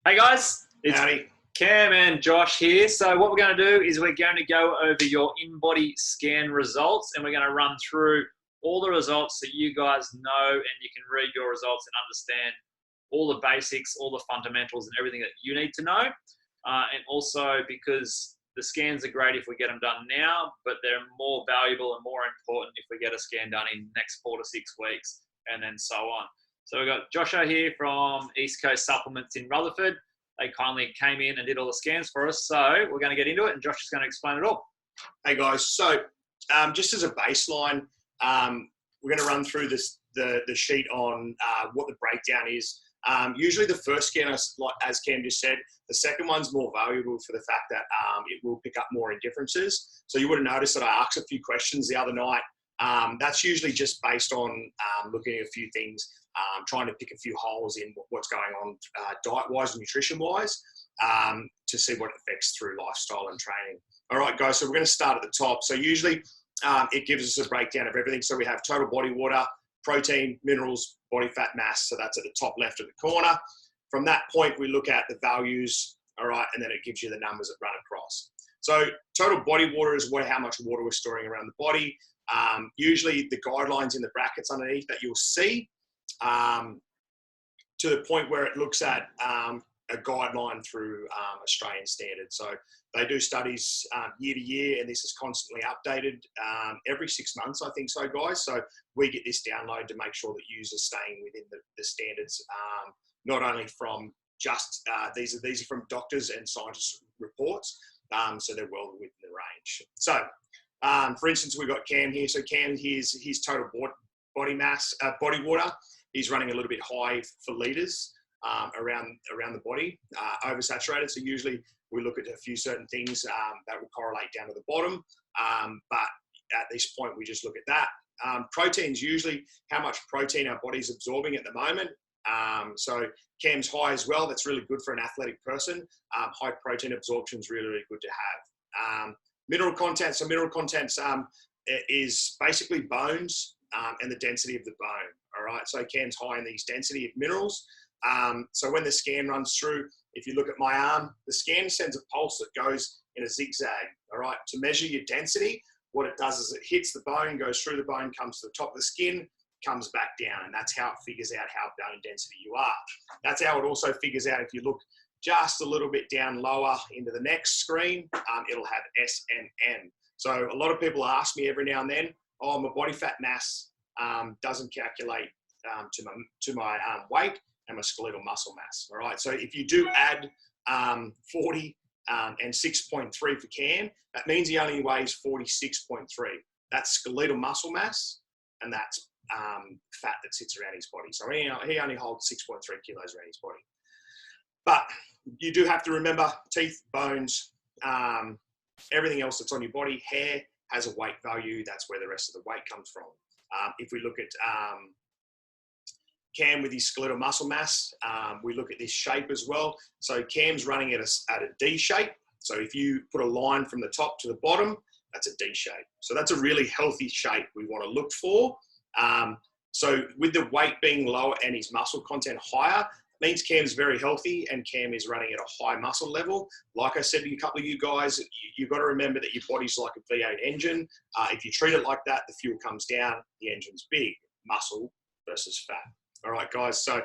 Hey guys, it's Howdy. Cam and Josh here. So what we're going to do is we're going to go over your InBody scan results, and we're going to run through all the results so you guys know and you can read your results and understand all the basics, all the fundamentals and everything that you need to know. And also because the scans are great if we get them done now, but they're more valuable and more important if we get a scan done in the next 4 to 6 weeks and then so on. So we've got Josho here from East Coast Supplements in Rutherford. They kindly came in and did all the scans for us. So we're going to get into it and Josh is going to explain it all. Hey guys, so just as a baseline, we're going to run through the sheet on what the breakdown is. Usually the first scan, as Cam just said, the second one's more valuable for the fact that it will pick up more indifferences. So you would have noticed that I asked a few questions the other night. That's usually just based on looking at a few things, trying to pick a few holes in what's going on diet-wise and nutrition-wise to see what it affects through lifestyle and training. All right, guys, so we're going to start at the top. So usually it gives us a breakdown of everything. So we have total body water, protein, minerals, body fat mass. So that's at the top left of the corner. From that point, we look at the values, all right, and then it gives you the numbers that run across. So total body water is how much water we're storing around the body. Usually the guidelines in the brackets underneath that you'll see to the point where it looks at a guideline through Australian standards. So they do studies year to year, and this is constantly updated every 6 months, I think so, guys. So we get this download to make sure that users are staying within the standards, not only from just, these are from doctors and scientists' reports, so they're well within the range. So for instance, we've got Cam here. So Cam, here's his total body mass, body water. He's running a little bit high for litres around the body, oversaturated. So usually we look at a few certain things that will correlate down to the bottom. But at this point, we just look at that. Protein's usually how much protein our body's absorbing at the moment. So Cam's high as well. That's really good for an athletic person. High protein absorption is really, really good to have. Mineral content. So mineral contents is basically bones and the density of the bone. All right. So Cam's high in these density of minerals. So when the scan runs through, if you look at my arm, the scan sends a pulse that goes in a zigzag. All right. To measure your density, what it does is it hits the bone, goes through the bone, comes to the top of the skin, comes back down. And that's how it figures out how bone density you are. That's how it also figures out if you look just a little bit down lower into the next screen, it'll have S and N. So a lot of people ask me every now and then, oh, my body fat mass doesn't calculate to my weight and my skeletal muscle mass. All right. So if you do add 40 and 6.3 for Cam, that means he only weighs 46.3. That's skeletal muscle mass, and that's fat that sits around his body. So he only holds 6.3 kilos around his body. But you do have to remember teeth, bones, everything else that's on your body. Hair has a weight value. That's where the rest of the weight comes from. If we look at Cam with his skeletal muscle mass, we look at this shape as well. So Cam's running at a D shape. So if you put a line from the top to the bottom, that's a D shape. So that's a really healthy shape we want to look for. So with the weight being lower and his muscle content higher, means Cam's very healthy and Cam is running at a high muscle level. Like I said to a couple of you guys, you've got to remember that your body's like a V8 engine. If you treat it like that, the fuel comes down, the engine's big, muscle versus fat. All right, guys, so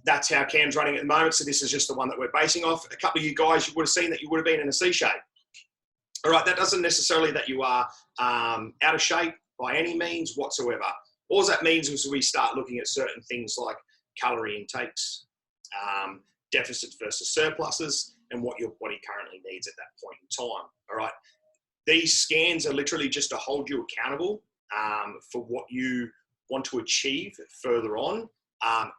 that's how Cam's running at the moment. So this is just the one that we're basing off. A couple of you guys, you would have seen that you would have been in a C shape. All right, that doesn't necessarily that you are out of shape by any means whatsoever. All that means is we start looking at certain things like calorie intakes, deficits versus surpluses, and what your body currently needs at that point in time. All right. These scans are literally just to hold you accountable for what you want to achieve further on.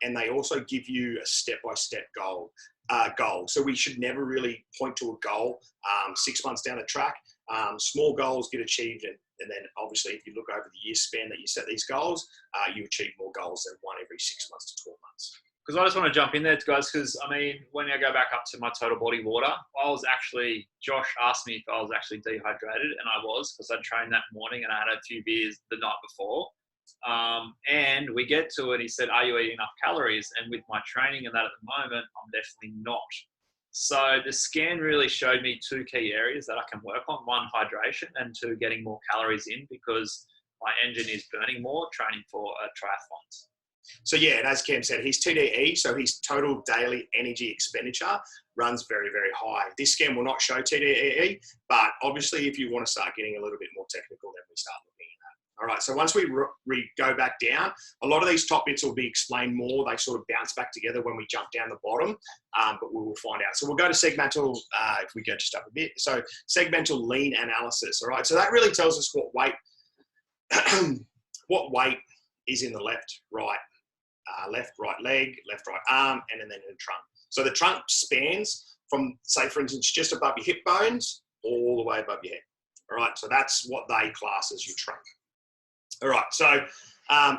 And they also give you a step-by-step goal. So we should never really point to a goal 6 months down the track. Small goals get achieved, and then obviously if you look over the year span that you set these goals, you achieve more goals than one every 6 months to 12 months. Because I just want to jump in there, guys, because, I mean, when I go back up to my total body water, Josh asked me if I was actually dehydrated, and I was, because I trained that morning and I had a few beers the night before. And we get to it, he said, are you eating enough calories? And with my training and that at the moment, I'm definitely not. So the scan really showed me two key areas that I can work on. One, hydration, and two, getting more calories in, because my engine is burning more training for triathlons. So yeah, and as Cam said, his TDE, so his total daily energy expenditure, runs very, very high. This scan will not show TDE, but obviously if you want to start getting a little bit more technical, then we start looking at that. All right, so once we go back down, a lot of these top bits will be explained more. They sort of bounce back together when we jump down the bottom, but we will find out. So we'll go to segmental, if we go just up a bit. So segmental lean analysis, all right? So that really tells us what weight, what weight is in the left, right leg, left, right arm, and then in the trunk. So the trunk spans from, say, for instance, just above your hip bones all the way above your head. All right, so that's what they class as your trunk. All right, so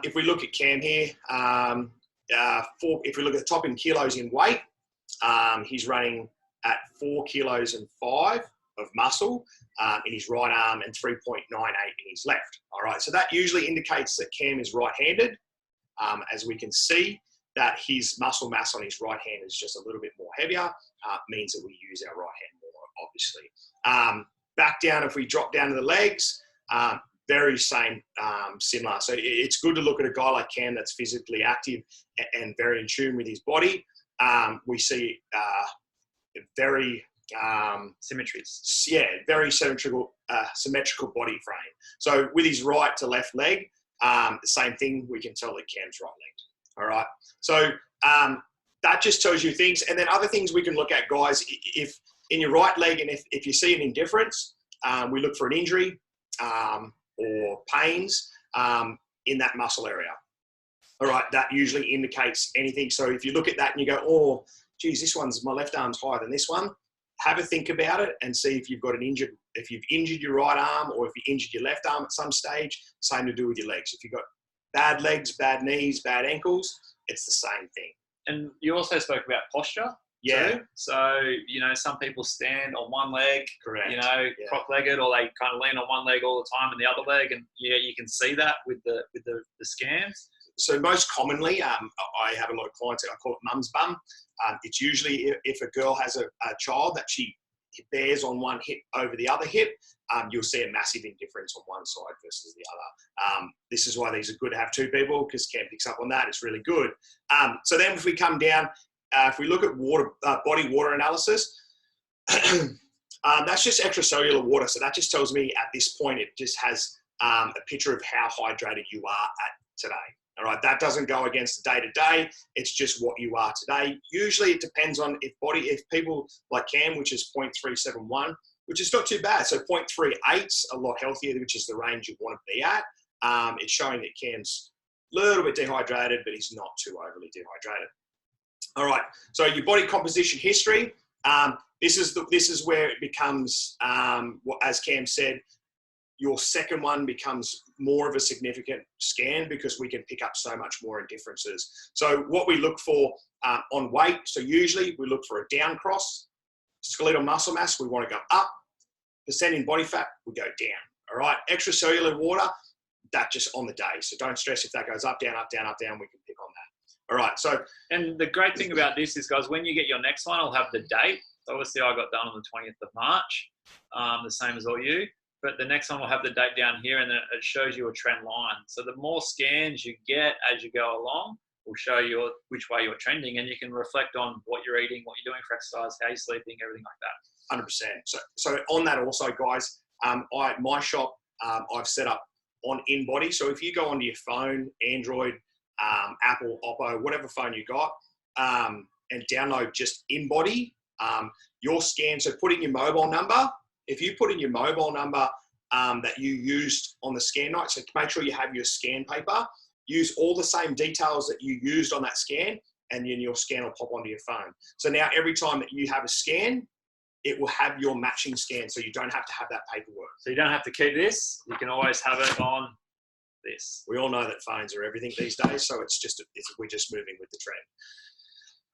if we look at Cam here, if we look at the top in kilos in weight, he's running at 4 kilos and 5 of muscle in his right arm and 3.98 in his left. All right, so that usually indicates that Cam is right-handed. As we can see, that his muscle mass on his right hand is just a little bit more heavier, means that we use our right hand more, obviously. Back down, if we drop down to the legs, very similar. So it's good to look at a guy like Cam that's physically active and very in tune with his body. We see very symmetries. Yeah, very symmetrical body frame. So with his right to left leg, the same thing, we can tell that Cam's right-legged. All right. So that just tells you things. And then other things we can look at, guys, if in your right leg, and if you see an indifference, we look for an injury or pains in that muscle area. All right. That usually indicates anything. So if you look at that and you go, oh, geez, my left arm's higher than this one, have a think about it and see if you've got if you've injured your right arm or if you injured your left arm at some stage. Same to do with your legs. If you've got bad legs, bad knees, bad ankles, it's the same thing. And you also spoke about posture. Yeah. Too. So, some people stand on one leg, correct, cross-legged, or they kind of lean on one leg all the time and the other leg. And yeah, you can see that with the scans. So most commonly, I have a lot of clients that I call it mum's bum. It's usually if a girl has a child that she bears on one hip over the other hip, you'll see a massive indifference on one side versus the other. This is why these are good to have two people, because Cam picks up on that. It's really good. So then if we come down, if we look at body water analysis, that's just extracellular water. So that just tells me at this point, it just has a picture of how hydrated you are at today. All right, that doesn't go against the day-to-day. It's just what you are today. Usually it depends on if people like Cam, which is 0.371, which is not too bad. So 0.38's a lot healthier, which is the range you want to be at. It's showing that Cam's a little bit dehydrated, but he's not too overly dehydrated. All right, so your body composition history. This is where it becomes, as Cam said, your second one becomes more of a significant scan because we can pick up so much more in differences. So what we look for on weight, so usually we look for a down cross, skeletal muscle mass, we want to go up, percent in body fat, we go down. All right, extracellular water, that just on the day. So don't stress if that goes up, down, up, down, up, down, we can pick on that. All right, so. And the great thing about this is, guys, when you get your next one, I'll have the date. So obviously I got done on the 20th of March, the same as all you. But the next one will have the date down here, and then it shows you a trend line. So the more scans you get as you go along will show you which way you're trending, and you can reflect on what you're eating, what you're doing for exercise, how you're sleeping, everything like that. 100%. So on that also, guys, my shop, I've set up on InBody. So if you go onto your phone, Android, Apple, Oppo, whatever phone you got, and download just InBody, your scan, so put in your mobile number. If you put in your mobile number that you used on the scan night, so make sure you have your scan paper, use all the same details that you used on that scan, and then your scan will pop onto your phone. So now every time that you have a scan, it will have your matching scan, so you don't have to have that paperwork. So you don't have to keep this. You can always have it on this. We all know that phones are everything these days, so we're just moving with the trend.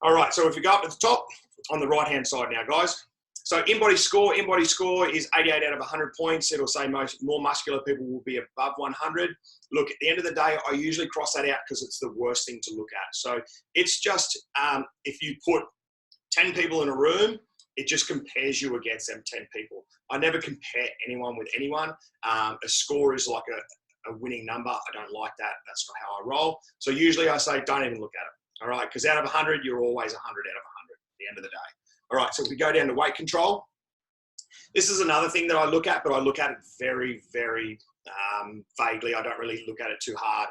All right, so if we go up to the top, on the right-hand side now, guys, So InBody score is 88 out of 100 points. It'll say more muscular people will be above 100. Look, at the end of the day, I usually cross that out because it's the worst thing to look at. So it's just, if you put 10 people in a room, it just compares you against them 10 people. I never compare anyone with anyone. A score is like a winning number. I don't like that. That's not how I roll. So usually I say, don't even look at it. All right. Because out of 100, you're always 100 out of 100 at the end of the day. All right. So if we go down to weight control, this is another thing that I look at, but I look at it very, very vaguely. I don't really look at it too hard.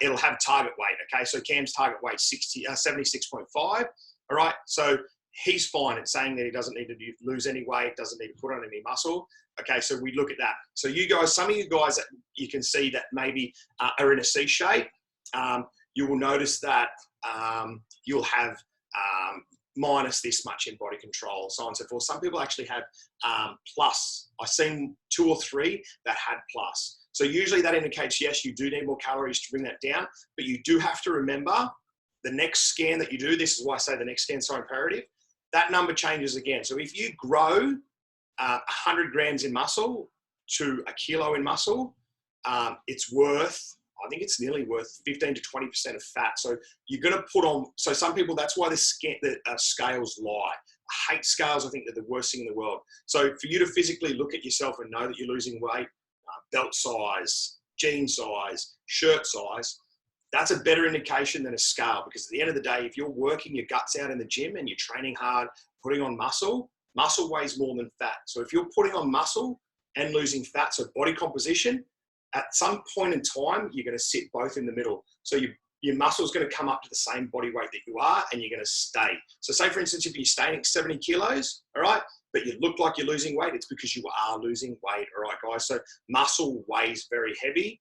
It'll have target weight. Okay. So Cam's target weight 76.5. All right. So he's fine. It's saying that he doesn't need to lose any weight, doesn't need to put on any muscle. Okay, so we look at that. So you guys, some of you guys that you can see that maybe are in a C shape, you will notice that you'll have minus this much in body control, so on and so forth. Some people actually have plus. I've seen 2 or 3 that had plus. So usually that indicates, yes, you do need more calories to bring that down, but you do have to remember the next scan that you do, this is why I say the next scan is so imperative, that number changes again. So if you grow 100 grams in muscle to a kilo in muscle, it's worth, I think it's nearly worth 15 to 20% of fat. So you're going to put on, so some people, that's why the scales lie. I hate scales. I think they're the worst thing in the world. So for you to physically look at yourself and know that you're losing weight, belt size, jean size, shirt size, that's a better indication than a scale, because at the end of the day, if you're working your guts out in the gym and you're training hard, putting on muscle, muscle weighs more than fat. So if you're putting on muscle and losing fat, so body composition, at some point in time, you're going to sit both in the middle. So your muscle is going to come up to the same body weight that you are, and you're going to stay. So say, for instance, if you're staying at 70 kilos, all right, but you look like you're losing weight, it's because you are losing weight, all right, guys? So muscle weighs very heavy,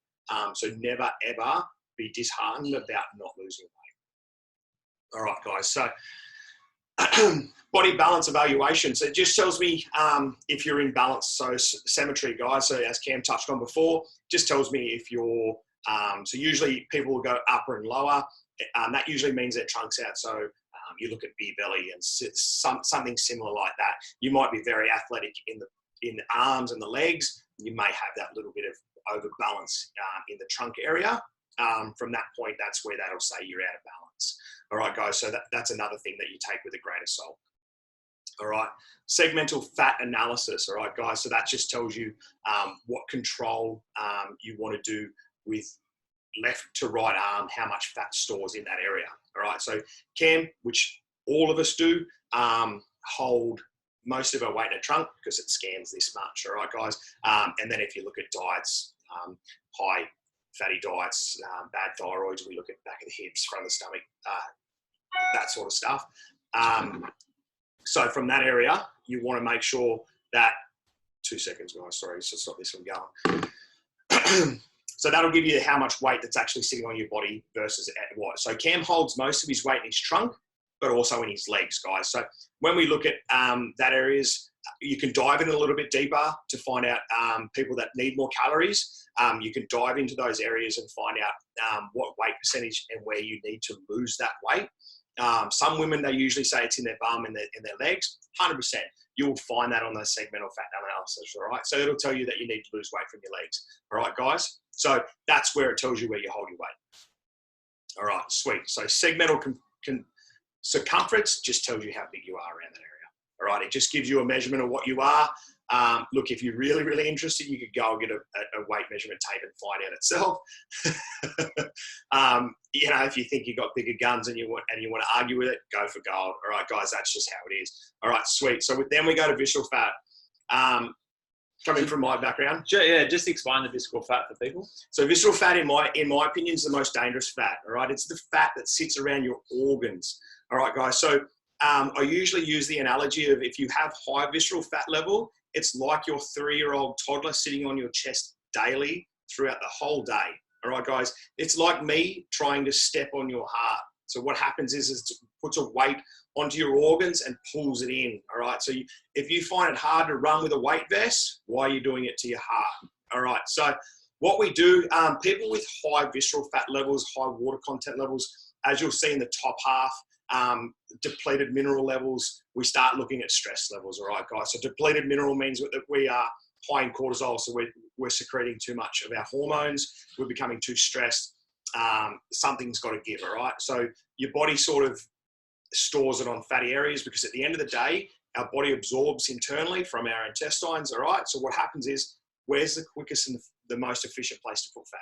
so never, ever be disheartened about not losing weight. All right, guys, so body balance evaluation. So it just tells me if you're in balance. So symmetry, guys. So as Cam touched on before, just tells me if you're, so usually people will go upper and lower. That usually means their trunk's out. So you look at beer belly and something similar like that. You might be very athletic in the arms and the legs. You may have that little bit of overbalance in the trunk area. From that point, that's where that'll say you're out of balance. All right, guys, so that's another thing that you take with a grain of salt. All right, segmental fat analysis. All right, guys, so that just tells you what control you want to do with left to right arm, how much fat stores in that area. All right, so Cam, which all of us do, hold most of our weight in a trunk because it scans this much. All right, guys, and then if you look at diets, high fatty diets, bad thyroids, we look at back of the hips, front of the stomach, that sort of stuff. So from that area, you want to make sure that, 2 seconds, guys, sorry, so stop this from going. So that'll give you how much weight that's actually sitting on your body versus at what. So Cam holds most of his weight in his trunk, but also in his legs, guys. So when we look at that areas, you can dive in a little bit deeper to find out people that need more calories. You can dive into those areas and find out what weight percentage and where you need to lose that weight. Some women, they usually say it's in their bum and in their legs. 100%. You will find that on the segmental fat analysis, all right? So it'll tell you that you need to lose weight from your legs, all right, guys? So that's where it tells you where you hold your weight. All right, sweet. So segmental circumference just tells you how big you are around that area. All right, it just gives you a measurement of what you are. Look, if you're really, really interested, you could go and get a weight measurement tape and find out itself. You know, if you think you've got bigger guns and you want to argue with it, go for gold. All right, guys, that's just how it is. All right, sweet. So then we go to visceral fat. Coming from my background. Yeah, just explain the visceral fat for people. So visceral fat, in my opinion, is the most dangerous fat. All right, it's the fat that sits around your organs. All right, guys. So I usually use the analogy of if you have high visceral fat level, it's like your 3-year-old toddler sitting on your chest daily throughout the whole day. All right, guys. It's like me trying to step on your heart. So what happens is it puts a weight onto your organs and pulls it in. All right. So if you find it hard to run with a weight vest, why are you doing it to your heart? All right. So what we do, people with high visceral fat levels, high water content levels, as you'll see in the top half, depleted mineral levels, we start looking at stress levels, all right, guys? So depleted mineral means that we are high in cortisol, so we're secreting too much of our hormones, we're becoming too stressed. Something's got to give, all right? So your body sort of stores it on fatty areas, because at the end of the day, our body absorbs internally from our intestines, all right? So what happens is, where's the quickest and the most efficient place to put fat?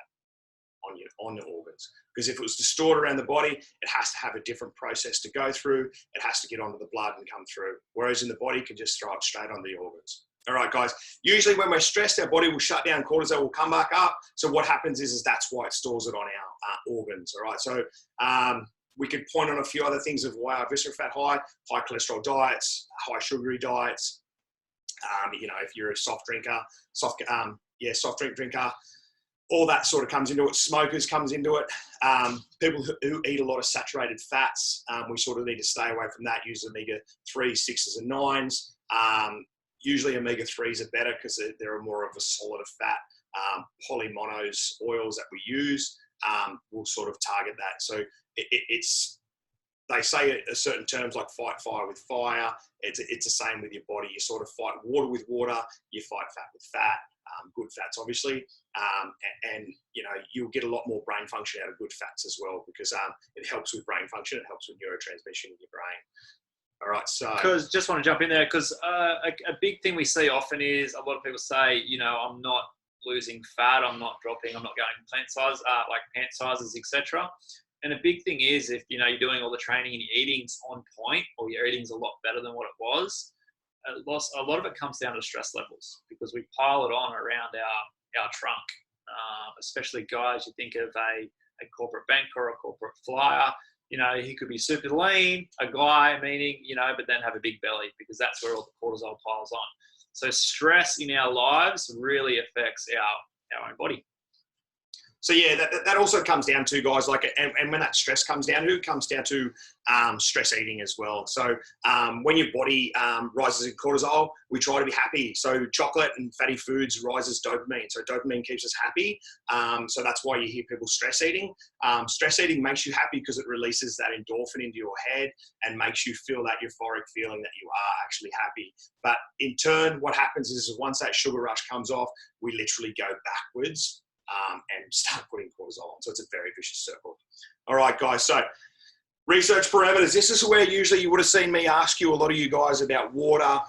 On the organs. Because if it was stored around the body, it has to have a different process to go through. It has to get onto the blood and come through. Whereas in the body, you can just throw it straight onto the organs. All right, guys. Usually when we're stressed, our body will shut down, cortisol will come back up. So what happens is that's why it stores it on our organs. All right. So we could point on a few other things of why our visceral fat high cholesterol diets, high sugary diets. You know, if you're a soft drink drinker, all that sort of comes into it. Smokers comes into it. People who eat a lot of saturated fats, we sort of need to stay away from that. Use omega-3, 6s and 9s. Usually omega-3s are better because they're more of a solid of fat. Polymonos oils that we use will sort of target that. So they say a certain terms like fight fire with fire. It's the same with your body. You sort of fight water with water. You fight fat with fat. Good fats, obviously, and you know, you'll get a lot more brain function out of good fats as well, because it helps with brain function. It helps with neurotransmission in your brain. All right, so because just want to jump in there, because a big thing we see often is a lot of people say, you know, I'm not losing fat, I'm not dropping, I'm not going pant sizes, etc. And a big thing is, if you know you're doing all the training and your eating's on point, or your eating's a lot better than what it was, a lot of it comes down to stress levels, because we pile it on around our trunk. Especially guys, you think of a corporate banker or a corporate flyer, you know, he could be super lean, a guy, meaning, you know, but then have a big belly, because that's where all the cortisol piles on. So stress in our lives really affects our own body. So yeah, that also comes down to, guys, like, and when that stress comes down to, it comes down to stress eating as well. So when your body rises in cortisol, we try to be happy. So chocolate and fatty foods rises dopamine. So dopamine keeps us happy. So that's why you hear people stress eating. Stress eating makes you happy because it releases that endorphin into your head and makes you feel that euphoric feeling that you are actually happy. But in turn, what happens is once that sugar rush comes off, we literally go backwards. And start putting cortisol on. So it's a very vicious circle. All right, guys. So research parameters. This is where usually you would have seen me ask you, a lot of you guys, about water,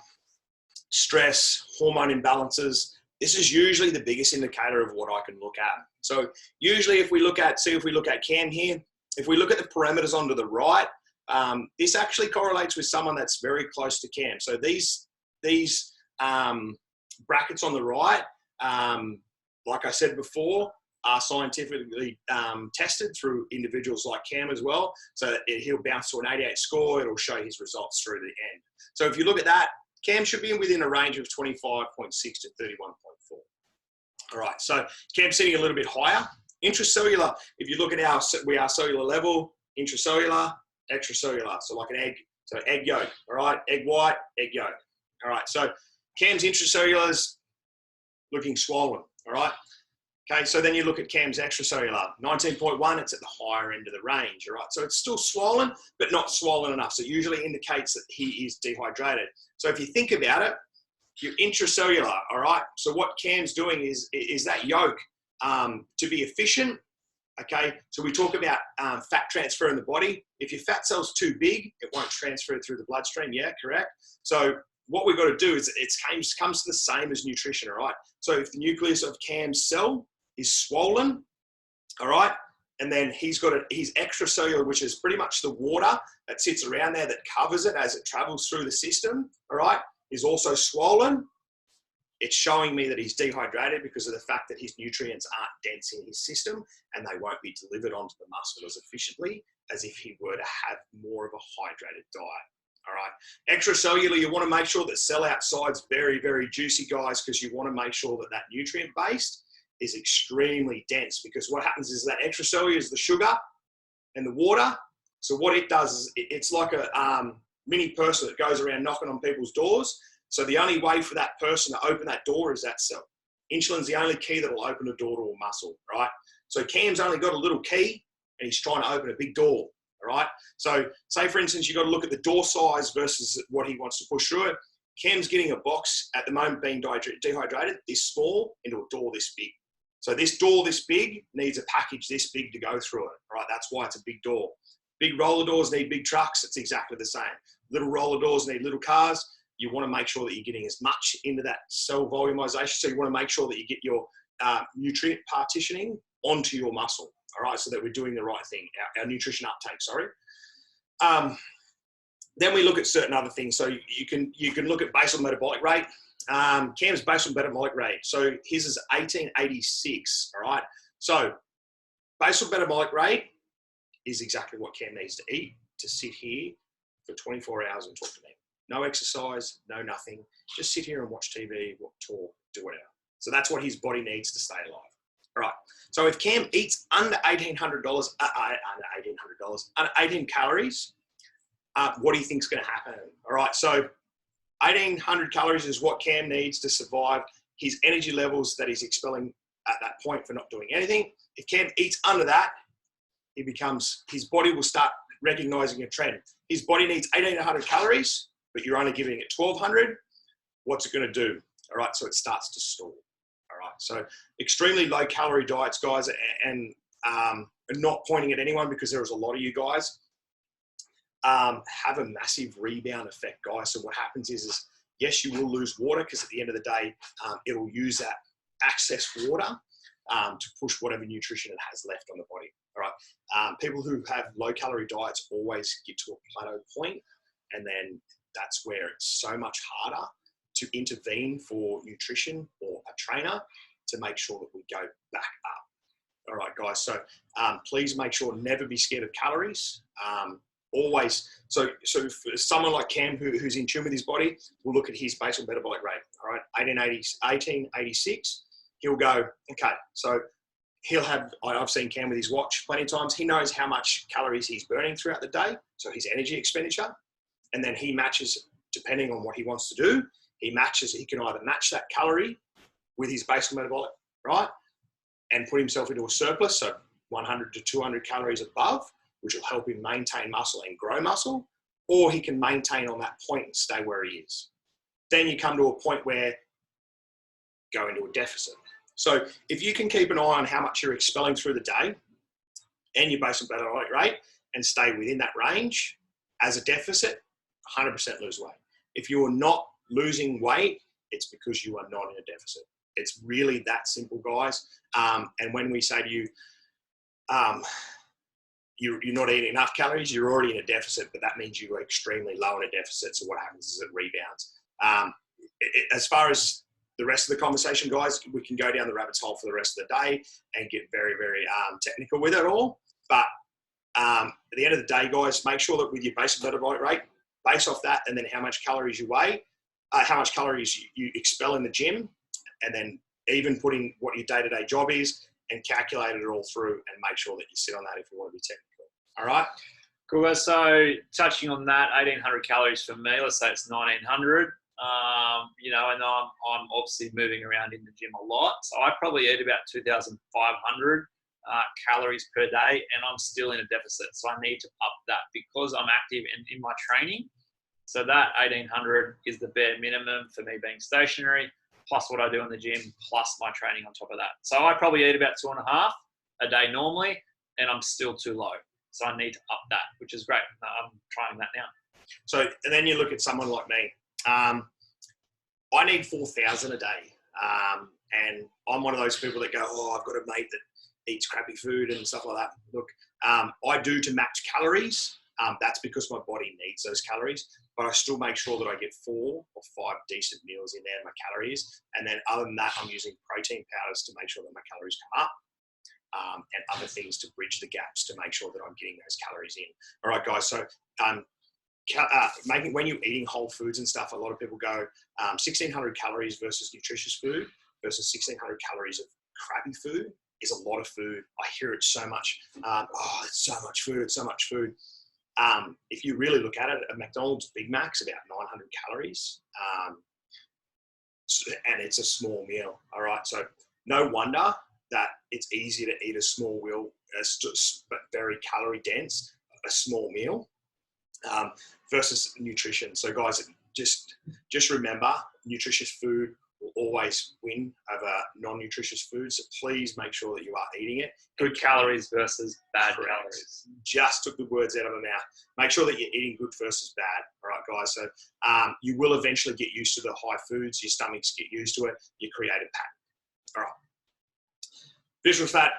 stress, hormone imbalances. This is usually the biggest indicator of what I can look at. So usually if we look at Cam here, if we look at the parameters onto the right, this actually correlates with someone that's very close to Cam. So these brackets on the right, like I said before, are scientifically tested through individuals like Cam as well. So he'll bounce to an 88 score. It'll show his results through the end. So if you look at that, Cam should be within a range of 25.6 to 31.4. All right, so Cam's sitting a little bit higher. Intracellular, if you look at our cellular level, intracellular, extracellular, so like an egg. So egg yolk, all right? Egg white, egg yolk. All right, so Cam's intracellulars looking swollen. All right. Okay. So then you look at Cam's extracellular, 19.1. It's at the higher end of the range. All right. So it's still swollen, but not swollen enough. So it usually indicates that he is dehydrated. So if you think about it, your intracellular. All right. So what Cam's doing is that yolk to be efficient. Okay. So we talk about fat transfer in the body. If your fat cell's too big, it won't transfer through the bloodstream. Yeah. Correct. So what we've got to do is it comes to the same as nutrition, all right? So if the nucleus of Cam's cell is swollen, all right, and then he's got his extracellular, which is pretty much the water that sits around there that covers it as it travels through the system, all right, is also swollen, it's showing me that he's dehydrated because of the fact that his nutrients aren't dense in his system and they won't be delivered onto the muscle as efficiently as if he were to have more of a hydrated diet. All right. Extracellular, you want to make sure that cell outside's very, very juicy, guys, because you want to make sure that that nutrient base is extremely dense, because what happens is that extracellular is the sugar and the water. So what it does is it's like a mini person that goes around knocking on people's doors. So the only way for that person to open that door is that cell. Insulin's the only key that will open a door to a muscle, right? So Cam's only got a little key and he's trying to open a big door, all right? So say, for instance, you've got to look at the door size versus what he wants to push through it. Cam's getting a box at the moment being dehydrated this small into a door this big. So this door this big needs a package this big to go through it, all right? That's why it's a big door. Big roller doors need big trucks. It's exactly the same. Little roller doors need little cars. You want to make sure that you're getting as much into that cell volumization. So you want to make sure that you get your nutrient partitioning onto your muscle, all right? So that we're doing the right thing, our nutrition uptake, sorry. Then we look at certain other things. So you can look at basal metabolic rate. Cam's basal metabolic rate. So his is 1886, all right? So basal metabolic rate is exactly what Cam needs to eat to sit here for 24 hours and talk to me. No exercise, no nothing. Just sit here and watch TV, talk, do whatever. So that's what his body needs to stay alive. All right. So if Cam eats under $1,800, under 18 calories, what do you think is going to happen? All right. So 1,800 calories is what Cam needs to survive his energy levels that he's expelling at that point for not doing anything. If Cam eats under that, his body will start recognizing a trend. His body needs 1,800 calories, but you're only giving it 1,200. What's it going to do? All right, so it starts to stall. All right, so extremely low calorie diets, guys, and not pointing at anyone because there was a lot of you guys, have a massive rebound effect, guys. So what happens is yes, you will lose water because at the end of the day, it'll use that excess water to push whatever nutrition it has left on the body. All right. People who have low calorie diets always get to a plateau point, and then that's where it's so much harder to intervene for nutrition or a trainer to make sure that we go back up. All right, guys. So please make sure never be scared of calories. Always. So for someone like Cam who's in tune with his body, we'll look at his basal metabolic rate. All right, 1886. He'll go, okay, so he'll have, I've seen Cam with his watch plenty of times. He knows how much calories he's burning throughout the day, so his energy expenditure. And then he matches, depending on what he wants to do, he can either match that calorie with his basal metabolic, right? And put himself into a surplus, so 100 to 200 calories above, which will help him maintain muscle and grow muscle, or he can maintain on that point and stay where he is. Then you come to a point where go into a deficit. So if you can keep an eye on how much you're expelling through the day and your basal metabolic rate and stay within that range as a deficit, 100% lose weight. If you're not losing weight, it's because you are not in a deficit. It's really that simple, guys. And when we say to you, you're not eating enough calories, you're already in a deficit, but that means you are extremely low in a deficit. So what happens is it rebounds. As far as the rest of the conversation, guys, we can go down the rabbit's hole for the rest of the day and get very, very technical with it all. But at the end of the day, guys, make sure that with your basal metabolic rate, base off that and then how much calories you weigh, how much calories you expel in the gym, and then even putting what your day-to-day job is and calculate it all through and make sure that you sit on that if you want to be technical. All right? Cool. So touching on that, 1,800 calories for me, let's say it's 1,900. And I'm obviously moving around in the gym a lot. So I probably eat about 2,500 calories per day, and I'm still in a deficit. So I need to up that because I'm active in my training. So that 1,800 is the bare minimum for me being stationary, plus what I do in the gym, plus my training on top of that. So I probably eat about 2.5 a day normally, and I'm still too low. So I need to up that, which is great. I'm trying that now. So, and then you look at someone like me. I need 4,000 a day. And I'm one of those people that go, oh, I've got a mate that eats crappy food and stuff like that. Look, I do to match calories. That's because my body needs those calories, but I still make sure that I get 4 or 5 decent meals in there, my calories. And then other than that, I'm using protein powders to make sure that my calories come up. And other things to bridge the gaps to make sure that I'm getting those calories in. All right, guys. So, when you're eating whole foods and stuff, a lot of people go 1,600 calories versus nutritious food versus 1,600 calories of crappy food is a lot of food. I hear it so much. It's so much food. It's so much food. If you really look at it, a McDonald's Big Mac's about 900 calories, and it's a small meal. All right, so no wonder that it's easy to eat a small meal, but very calorie dense. a small meal versus nutrition. So guys, just remember, nutritious food will always win over non-nutritious food. So please make sure that you are eating it. Good calories versus bad calories. Just took the words out of my mouth. Make sure that you're eating good versus bad. All right, guys. So you will eventually get used to the high foods. Your stomachs get used to it. You create a pattern. All right. Visceral fat,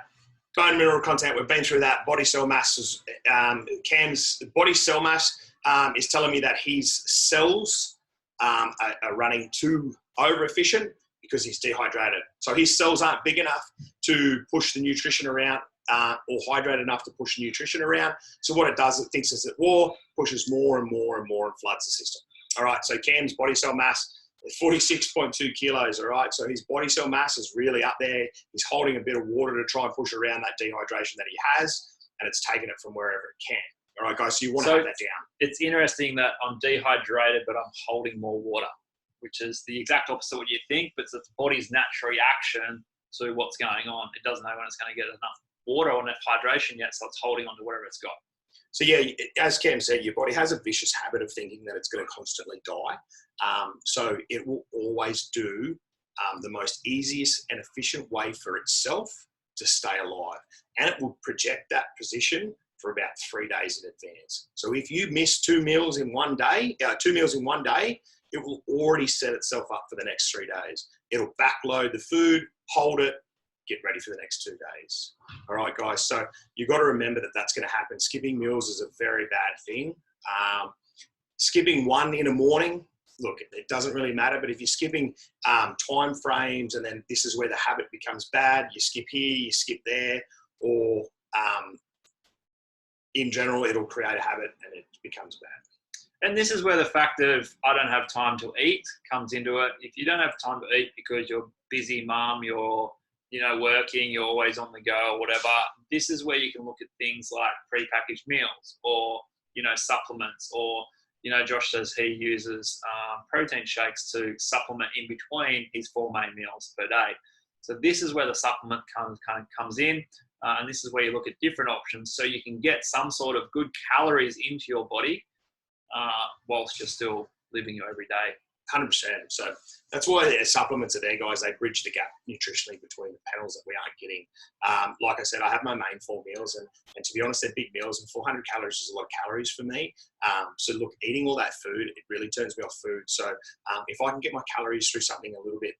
bone mineral content. We've been through that. Body cell mass is Cam's body cell mass is telling me that his cells are running too over efficient because he's dehydrated. So his cells aren't big enough to push the nutrition around or hydrated enough to push the nutrition around. So what it does, it thinks it's at war, pushes more and more and more and floods the system. All right, so Cam's body cell mass is 46.2 kilos, all right? So his body cell mass is really up there. He's holding a bit of water to try and push around that dehydration that he has, and it's taking it from wherever it can. All right, guys, so you want to have that down. It's interesting that I'm dehydrated, but I'm holding more water, which is the exact opposite of what you think, but it's the body's natural reaction to what's going on. It doesn't know when it's going to get enough water or enough hydration yet, so it's holding on to whatever it's got. So yeah, as Cam said, your body has a vicious habit of thinking that it's going to constantly die. So it will always do the most easiest and efficient way for itself to stay alive. And it will project that position for about 3 days in advance. So if you miss 2 meals in one day, it will already set itself up for the next 3 days. It'll backload the food, hold it, get ready for the next 2 days. All right, guys. So you've got to remember that that's going to happen. Skipping meals is a very bad thing. Skipping one in the morning, look, it doesn't really matter. But if you're skipping time frames and then this is where the habit becomes bad, you skip here, you skip there, or in general, it'll create a habit and it becomes bad. And this is where the fact of I don't have time to eat comes into it. If you don't have time to eat because you're busy mum, you're working, you're always on the go or whatever, this is where you can look at things like prepackaged meals or, supplements or, Josh says he uses protein shakes to supplement in between his 4 main meals per day. So this is where the supplement comes in. And this is where you look at different options so you can get some sort of good calories into your body whilst you're still living your everyday. 100%. So that's why supplements are there, guys. They bridge the gap nutritionally between the panels that we aren't getting. Like I said, I have my main 4 meals, and to be honest, they're big meals, and 400 calories is a lot of calories for me. So look, eating all that food, it really turns me off food. So if I can get my calories through something a little bit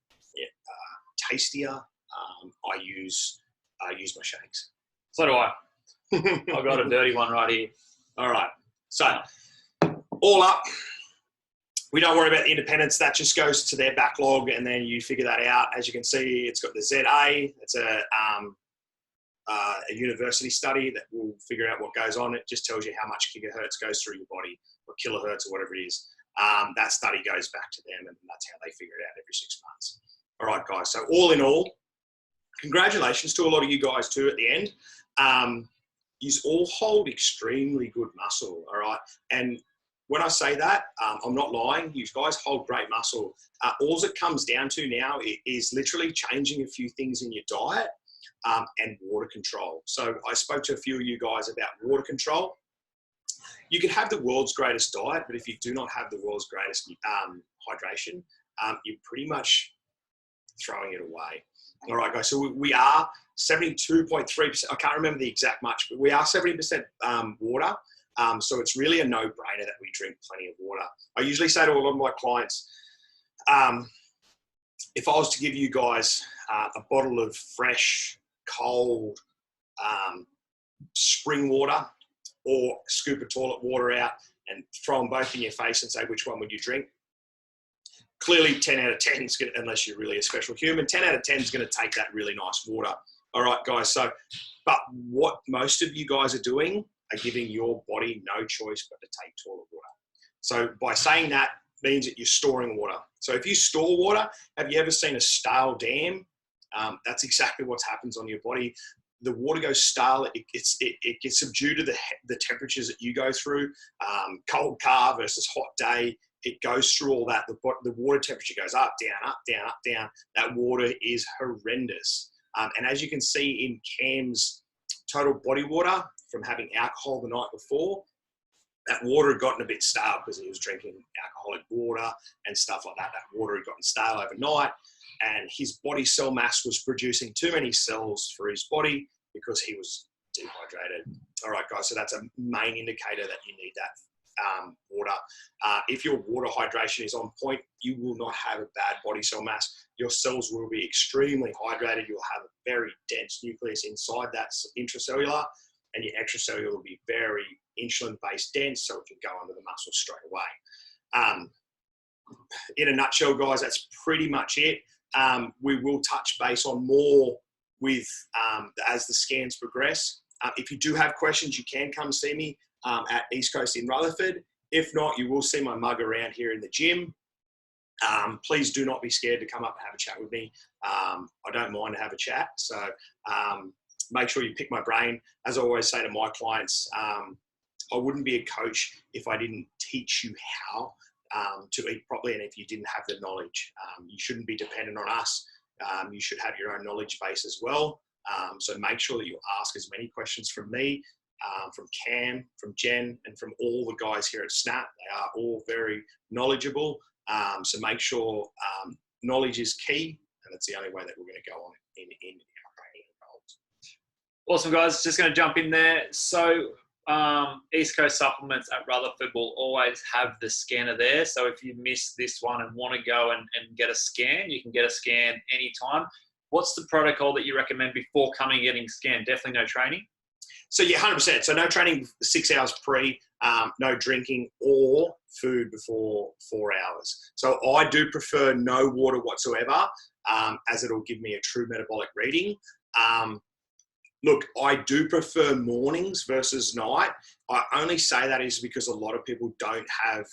tastier, I use my shakes. So do I. I've got a dirty one right here. All right. So all up, we don't worry about the independence. That just goes to their backlog, and then you figure that out. As you can see, it's got the ZA. It's a university study that will figure out what goes on. It just tells you how much gigahertz goes through your body, or kilohertz, or whatever it is. That study goes back to them, and that's how they figure it out every 6 months. All right, guys. So all in all, congratulations to a lot of you guys too at the end. You all hold extremely good muscle, all right? And when I say that, I'm not lying. You guys hold great muscle. All it comes down to now is literally changing a few things in your diet and water control. So I spoke to a few of you guys about water control. You can have the world's greatest diet, but if you do not have the world's greatest hydration, you're pretty much throwing it away. All right, guys. So we are 72.3%. I can't remember the exact much, but we are 70% water. So it's really a no-brainer that we drink plenty of water. I usually say to a lot of my clients, if I was to give you guys a bottle of fresh, cold spring water or scoop of toilet water out and throw them both in your face and say, which one would you drink? Clearly 10 out of 10 is going to, unless you're really a special human, 10 out of 10 is going to take that really nice water. All right, guys. So, but what most of you guys are doing are giving your body no choice but to take toilet water. So by saying that means that you're storing water. So if you store water, have you ever seen a stale dam? That's exactly what happens on your body. The water goes stale. It gets subdued to the temperatures that you go through. Cold car versus hot day. It goes through all that. The water temperature goes up, down, up, down, up, down. That water is horrendous. And as you can see in Cam's total body water from having alcohol the night before. That water had gotten a bit stale because he was drinking alcoholic water and stuff like that. That water had gotten stale overnight, and his body cell mass was producing too many cells for his body because he was dehydrated. All right, guys, so that's a main indicator that you need that water. If your water hydration is on point, you will not have a bad body cell mass. Your cells will be extremely hydrated. You'll have a very dense nucleus inside that intracellular, and your extracellular will be very insulin-based dense, so it can go under the muscle straight away. In a nutshell, guys, that's pretty much it. We will touch base on more with as the scans progress. If you do have questions, you can come see me at East Coast in Rutherford. If not, you will see my mug around here in the gym. Please do not be scared to come up and have a chat with me. I don't mind to have a chat. So make sure you pick my brain. As I always say to my clients, I wouldn't be a coach if I didn't teach you how to eat properly and if you didn't have the knowledge. You shouldn't be dependent on us. You should have your own knowledge base as well. So make sure that you ask as many questions from me, from Cam, from Jen, and from all the guys here at Snap. They are all very knowledgeable. So make sure knowledge is key, and it's the only way that we're going to go on in our training and goals. Awesome, guys. Just going to jump in there. So East Coast Supplements at Rutherford will always have the scanner there. So if you miss this one and want to go and get a scan, you can get a scan anytime. What's the protocol that you recommend before coming and getting scanned? Definitely no training? So yeah, 100%. So no training 6 hours pre, no drinking or food before 4 hours. So I do prefer no water whatsoever, as it'll give me a true metabolic reading. Look, I do prefer mornings versus night. I only say that is because a lot of people don't have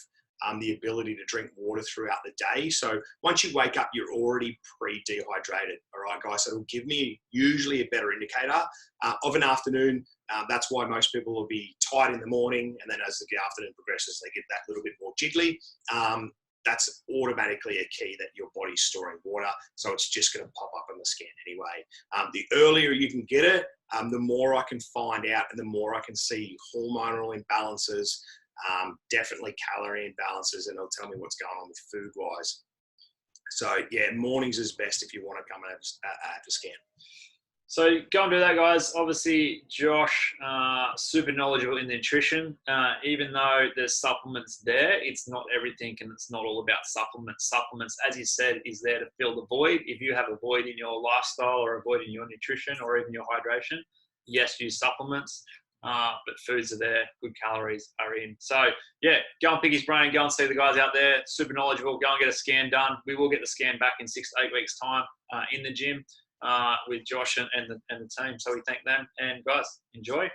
the ability to drink water throughout the day. So once you wake up, you're already pre-dehydrated. All right, guys. So it'll give me usually a better indicator of an afternoon. That's why most people will be tired in the morning, and then as the afternoon progresses, they get that little bit more jiggly. That's automatically a key that your body's storing water. So it's just going to pop up on the scan anyway. The earlier you can get it, the more I can find out and the more I can see hormonal imbalances, definitely calorie imbalances, and it'll tell me what's going on with food wise. So yeah, mornings is best if you want to come and have a scan. So go and do that, guys. Obviously, Josh, super knowledgeable in nutrition. Even though there's supplements there, it's not everything, and it's not all about supplements. Supplements, as you said, is there to fill the void. If you have a void in your lifestyle or a void in your nutrition or even your hydration, yes, use supplements. But foods are there, good calories are in. So yeah, go and pick his brain, go and see the guys out there, super knowledgeable, go and get a scan done. We will get the scan back in 6 to 8 weeks time in the gym with Josh and the team. So we thank them, and guys, enjoy.